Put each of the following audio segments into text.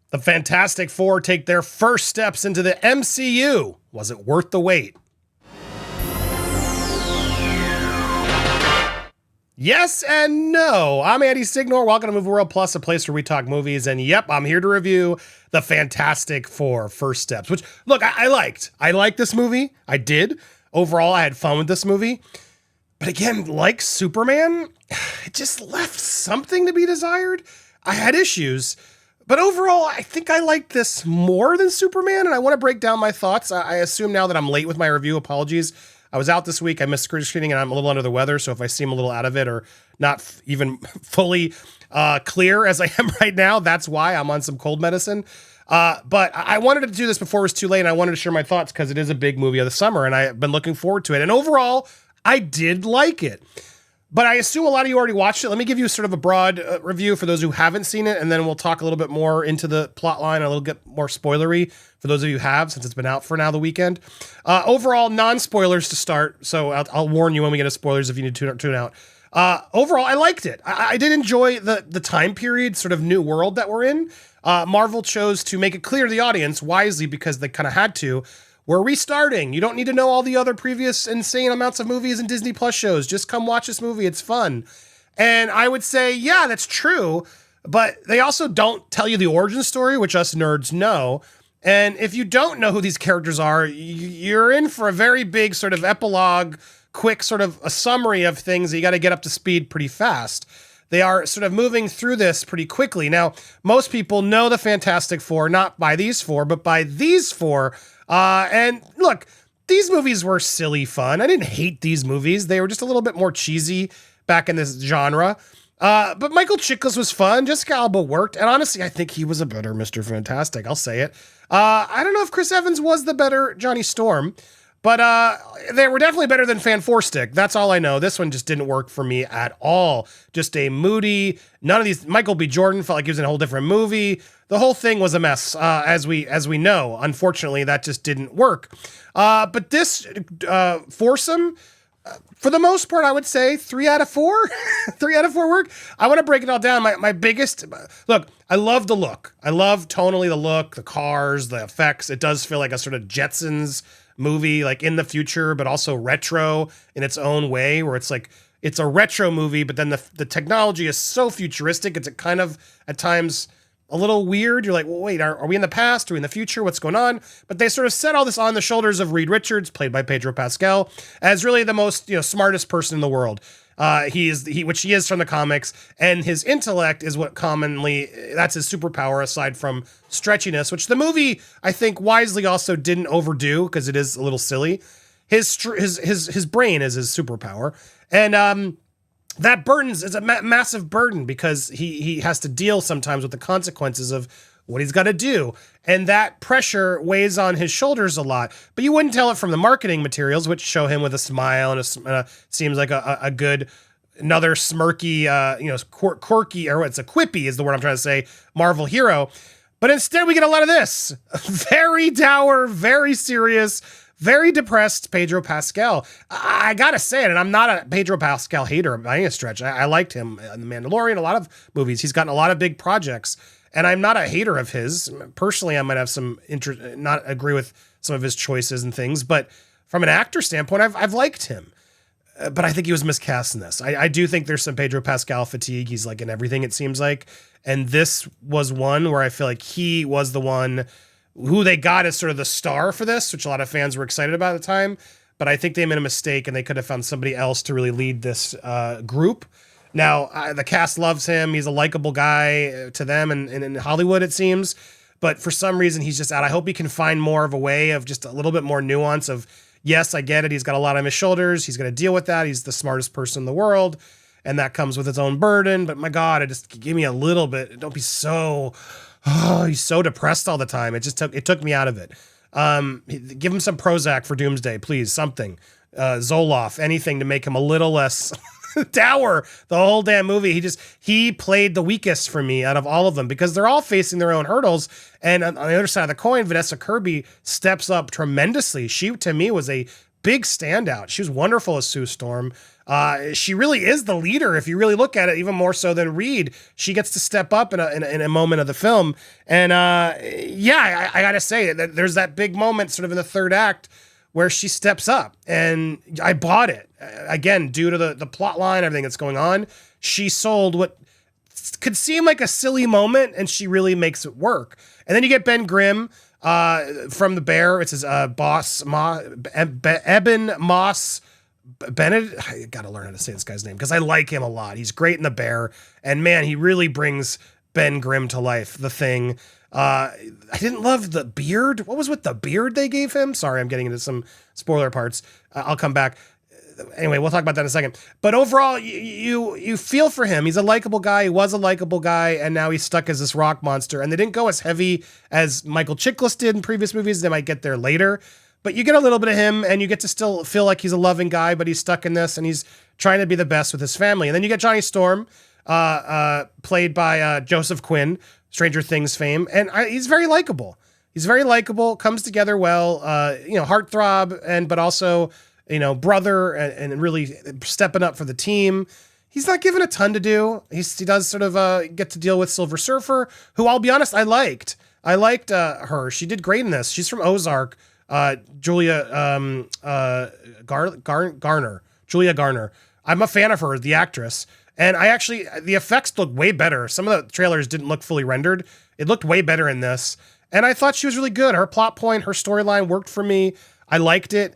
The Fantastic Four take their first steps into the MCU. Was it worth the wait? Yes and no. I'm Andy Signor. Welcome to Movie World Plus, a place where we talk movies. And yep, I'm here to review The Fantastic Four First Steps, which, look, I liked. I liked this movie. I did. Overall, I had fun with this movie. But again, like Superman, it just left something to be desired. I had issues. But overall, I think I liked this more than Superman, and I want to break down my thoughts. I assume now that I'm late with my review, apologies. I was out this week, I missed screening, and I'm a little under the weather, so if I seem a little out of it or not even fully clear as I am right now, that's why I'm on some cold medicine. But I wanted to do this before it was too late, and I wanted to share my thoughts because it is a big movie of the summer, and I've been looking forward to it. And overall, I did like it. But I assume a lot of you already watched it. Let me give you sort of a broad review for those who haven't seen it, and then we'll talk a little bit more into the plot line, a little bit more spoilery for those of you who have, since it's been out for now the weekend. Overall, non-spoilers to start, so I'll warn you when we get to spoilers if you need to tune out. Overall, I liked it. I did enjoy the time period, sort of new world that we're in. Marvel chose to make it clear to the audience, wisely, because they kind of had to. We're restarting. You don't need to know all the other previous insane amounts of movies and Disney Plus shows. Just come watch this movie. It's fun. And I would say, yeah, that's true. But they also don't tell you the origin story, which us nerds know. And if you don't know who these characters are, you're in for a very big sort of epilogue, quick sort of a summary of things that you got to get up to speed pretty fast. They are sort of moving through this pretty quickly. Now, most people know the Fantastic Four, not by these four, but by these four. And look, these movies were silly fun. I didn't hate these movies. They were just a little bit more cheesy back in this genre. But Michael Chiklis was fun. Jessica Alba worked. And honestly, I think he was a better Mr. Fantastic. I'll say it. I don't know if Chris Evans was the better Johnny Storm, but they were definitely better than Fan Four Stick. That's all I know. This one just didn't work for me at all. Just a moody, none of these. Michael B. Jordan felt like he was in a whole different movie. The whole thing was a mess, as we know. Unfortunately, that just didn't work. But this foursome, for the most part, I would say 3 out of 4. 3 out of 4 work. I want to break it all down. My biggest look. I love the look. I love tonally the look, the cars, the effects. It does feel like a sort of Jetsons movie, like in the future, but also retro in its own way, where it's like it's a retro movie, but then the technology is so futuristic. It's a kind of at times a little weird. You're like, well, wait, are we in the past? Are we in the future? What's going on? But they sort of set all this on the shoulders of Reed Richards, played by Pedro Pascal, as really the most, smartest person in the world. Which he is from the comics, and his intellect is what that's his superpower, aside from stretchiness, which the movie, I think, wisely also didn't overdo, because it is a little silly. His brain is his superpower. And, that burdens is a massive burden, because he has to deal sometimes with the consequences of what he's got to do. And that pressure weighs on his shoulders a lot. But you wouldn't tell it from the marketing materials, which show him with a smile and seems like a good, another smirky, quirky, or it's a quippy is the word I'm trying to say, Marvel hero. But instead we get a lot of this. Very dour, very serious, very depressed Pedro Pascal. I gotta say it, and I'm not a Pedro Pascal hater by any stretch. I liked him in The Mandalorian, a lot of movies. He's gotten a lot of big projects, and I'm not a hater of his. Personally, I might have some interest, not agree with some of his choices and things, but from an actor standpoint, I've liked him. But I think he was miscast in this. I do think there's some Pedro Pascal fatigue. He's like in everything, it seems like. And this was one where I feel like he was the one who they got as sort of the star for this, which a lot of fans were excited about at the time. But I think they made a mistake, and they could have found somebody else to really lead this group. Now, the cast loves him. He's a likable guy to them, and in Hollywood, it seems. But for some reason, he's just out. I hope he can find more of a way of just a little bit more nuance of, yes, I get it. He's got a lot on his shoulders. He's going to deal with that. He's the smartest person in the world, and that comes with its own burden. But my God, just give me a little bit. Don't be so... Oh, he's so depressed all the time. It took me out of it. Give him some Prozac for Doomsday, please. Something. Zoloft, anything to make him a little less dour the whole damn movie. He played the weakest for me out of all of them, because they're all facing their own hurdles. And on the other side of the coin, Vanessa Kirby steps up tremendously. She, to me, was a big standout. She was wonderful as Sue Storm. She really is the leader. If you really look at it, even more so than Reed, she gets to step up in a moment of the film. And I gotta say that there's that big moment sort of in the third act where she steps up, and I bought it. Again, due to the plot line, everything that's going on, she sold what could seem like a silly moment, and she really makes it work. And then you get Ben Grimm from The Bear. It's his boss, Ebon Moss-Bachrach. I gotta learn how to say this guy's name because I like him a lot. He's great in The Bear, and man, he really brings Ben Grimm to life. The Thing. I didn't love the beard. What was with the beard they gave him? Sorry, I'm getting into some spoiler parts. I'll come back. Anyway, we'll talk about that in a second. But overall, you feel for him. He's a likable guy. He was a likable guy, and now he's stuck as this rock monster. And they didn't go as heavy as Michael Chiklis did in previous movies. They might get there later. But you get a little bit of him, and you get to still feel like he's a loving guy, but he's stuck in this, and he's trying to be the best with his family. And then you get Johnny Storm, played by Joseph Quinn, Stranger Things fame, and he's very likable. He's very likable, comes together well, heartthrob, but also, brother, and really stepping up for the team. He's not given a ton to do. He does sort of get to deal with Silver Surfer, who I'll be honest, I liked. I liked her. She did great in this. She's from Ozark. Julia Garner. Julia Garner. I'm a fan of her, the actress. And the effects look way better. Some of the trailers didn't look fully rendered. It looked way better in this. And I thought she was really good. Her plot point, her storyline worked for me. I liked it.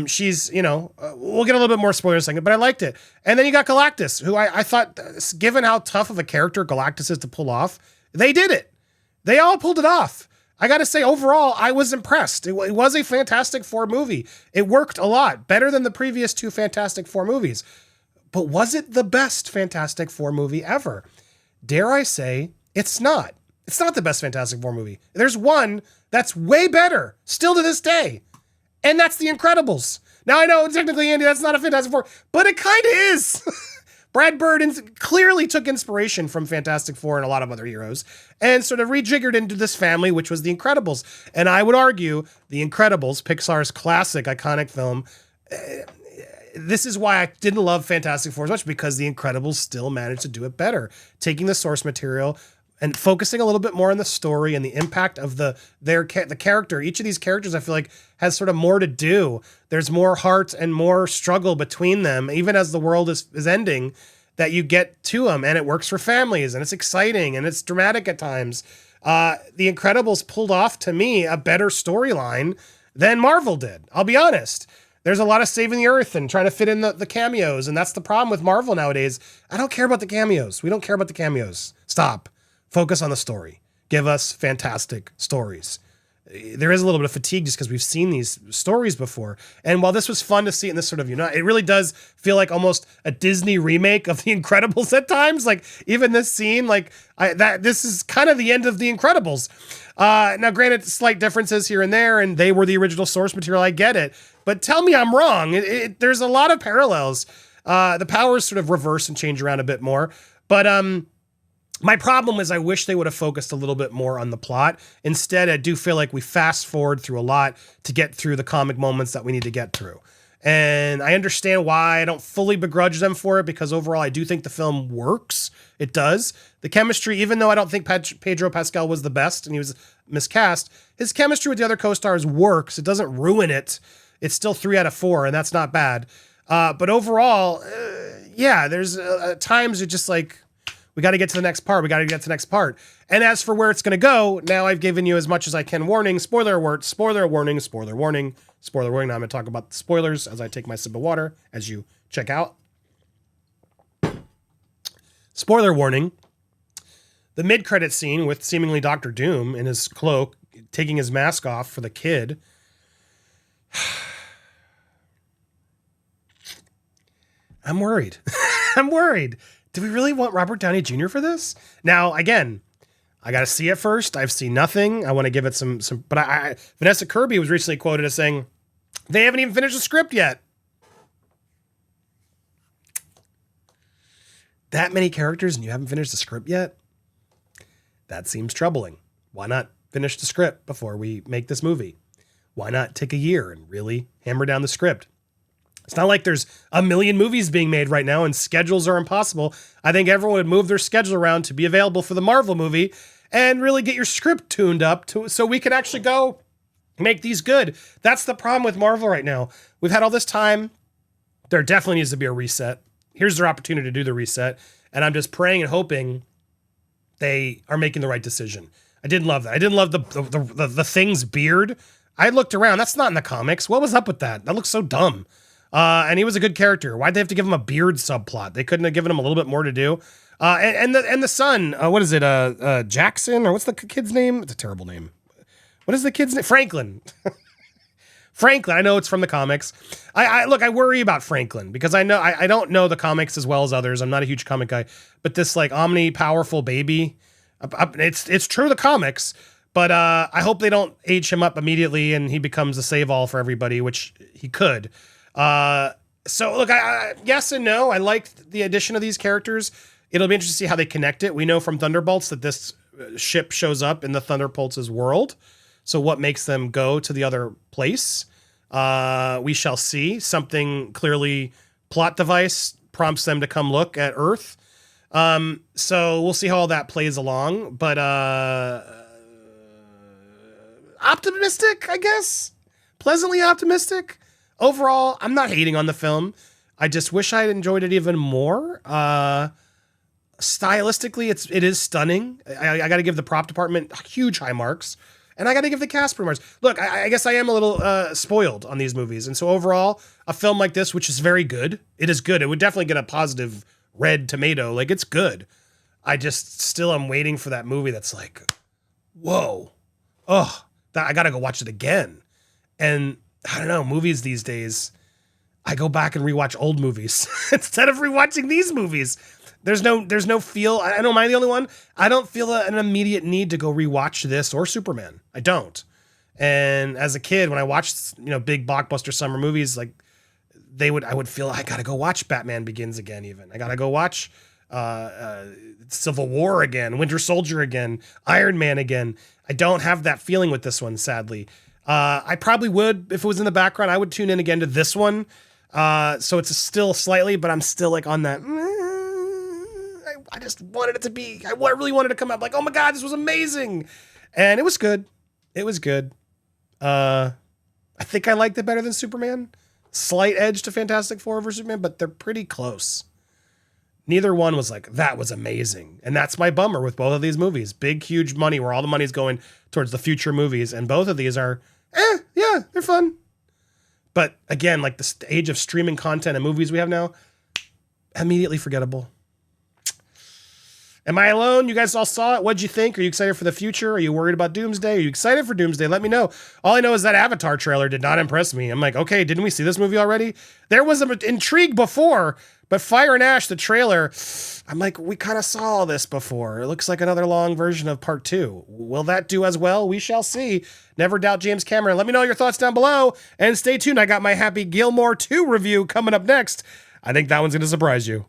She's, we'll get a little bit more spoilers in a second, but I liked it. And then you got Galactus, who I thought, given how tough of a character Galactus is to pull off, they did it. They all pulled it off. I got to say, overall, I was impressed. It was a Fantastic Four movie. It worked a lot, better than the previous two Fantastic Four movies. But was it the best Fantastic Four movie ever? Dare I say, it's not. It's not the best Fantastic Four movie. There's one that's way better, still to this day. And that's The Incredibles. Now, I know, technically, Andy, that's not a Fantastic Four, but it kind of is. Brad Bird clearly took inspiration from Fantastic Four and a lot of other heroes and sort of rejiggered into this family, which was The Incredibles. And I would argue The Incredibles, Pixar's classic, iconic film, this is why I didn't love Fantastic Four as much, because The Incredibles still managed to do it better, taking the source material and focusing a little bit more on the story and the impact of the character. Each of these characters, I feel like, has sort of more to do. There's more heart and more struggle between them, even as the world is ending, that you get to them, and it works for families, and it's exciting, and it's dramatic at times. The Incredibles pulled off, to me, a better storyline than Marvel did. I'll be honest. There's a lot of saving the earth and trying to fit in the cameos, and that's the problem with Marvel nowadays. I don't care about the cameos. We don't care about the cameos. Stop. Focus on the story. Give us fantastic stories. There is a little bit of fatigue just because we've seen these stories before. And while this was fun to see in this sort of, it really does feel like almost a Disney remake of The Incredibles at times. Like even this scene, this is kind of the end of The Incredibles. Now, granted, slight differences here and there, and they were the original source material. I get it. But tell me I'm wrong. There's a lot of parallels. The powers sort of reverse and change around a bit more. But my problem is I wish they would have focused a little bit more on the plot. Instead, I do feel like we fast forward through a lot to get through the comic moments that we need to get through. And I understand why. I don't fully begrudge them for it, because overall I do think the film works. It does. The chemistry, even though I don't think Pedro Pascal was the best and he was miscast, his chemistry with the other co-stars works. It doesn't ruin it. It's still 3 out of 4, and that's not bad. But overall, there's times it's just like, we got to get to the next part. We got to get to the next part. And as for where it's going to go, now I've given you as much as I can warning. Spoiler alert, spoiler warning, spoiler warning, spoiler warning. Now I'm going to talk about the spoilers as I take my sip of water, as you check out. Spoiler warning. The mid-credit scene with seemingly Dr. Doom in his cloak, taking his mask off for the kid. I'm worried. I'm worried. Do we really want Robert Downey Jr. for this? Now, again, I got to see it first. I've seen nothing. I want to give it some, but Vanessa Kirby was recently quoted as saying, they haven't even finished the script yet. That many characters and you haven't finished the script yet? That seems troubling. Why not finish the script before we make this movie? why not take a year and really hammer down the script? It's not like there's a million movies being made right now and schedules are impossible. I think everyone would move their schedule around to be available for the Marvel movie and really get your script tuned up so we could actually go make these good. That's the problem with Marvel right now. We've had all this time. There definitely needs to be a reset. Here's their opportunity to do the reset. And I'm just praying and hoping they are making the right decision. I didn't love that. I didn't love the Thing's beard. I looked around. That's not in the comics. What was up with that? That looks so dumb. And he was a good character. Why'd they have to give him a beard subplot? They couldn't have given him a little bit more to do. And the son, what is it? Jackson, or what's the kid's name? It's a terrible name. What is the kid's name? Franklin. Franklin. I know it's from the comics. I worry about Franklin because I don't know the comics as well as others. I'm not a huge comic guy, but this like omni-powerful baby, it's true the comics, but I hope they don't age him up immediately and he becomes a save-all for everybody, which he could. So look, yes and no. I liked the addition of these characters. It'll be interesting to see how they connect it. We know from Thunderbolts that this ship shows up in the Thunderbolts' world. So what makes them go to the other place? We shall see. Something clearly plot device prompts them to come look at Earth. So we'll see how all that plays along. But optimistic, I guess. Pleasantly optimistic. Overall, I'm not hating on the film. I just wish I had enjoyed it even more. Stylistically, it is stunning. I got to give the prop department huge high marks. And I got to give the cast pretty marks. Look, I guess I am a little spoiled on these movies. And so overall, a film like this, which is very good. It is good. It would definitely get a positive red tomato. Like, it's good. I just still am waiting for that movie that's like, whoa. Oh, I got to go watch it again. And I don't know, movies these days, I go back and rewatch old movies instead of rewatching these movies. There's no feel. I know, am I the only one? I don't feel an immediate need to go rewatch this or Superman. I don't. And as a kid, when I watched, big blockbuster summer movies, like I would feel I gotta go watch Batman Begins again. Even I gotta go watch Civil War again, Winter Soldier again, Iron Man again. I don't have that feeling with this one, sadly. I probably would if it was in the background. I would tune in again to this one. So it's still slightly, but I'm still like on that. I just wanted it to be. I really wanted to come out like, oh my god, this was amazing, and it was good. It was good. I think I liked it better than Superman. Slight edge to Fantastic Four versus Superman, but they're pretty close. Neither one was like, that was amazing. And that's my bummer with both of these movies. Big, huge money where all the money's going towards the future movies. And both of these are, yeah, they're fun. But again, like the age of streaming content and movies we have now, immediately forgettable. Am I alone? You guys all saw it. What'd you think? Are you excited for the future? Are you worried about Doomsday? Are you excited for Doomsday? Let me know. All I know is that Avatar trailer did not impress me. I'm like, okay, didn't we see this movie already? There was an intrigue before, but Fire and Ash, the trailer, I'm like, we kind of saw all this before. It looks like another long version of part 2. Will that do as well? We shall see. Never doubt James Cameron. Let me know your thoughts down below, and stay tuned. I got my Happy Gilmore 2 review coming up next. I think that one's going to surprise you.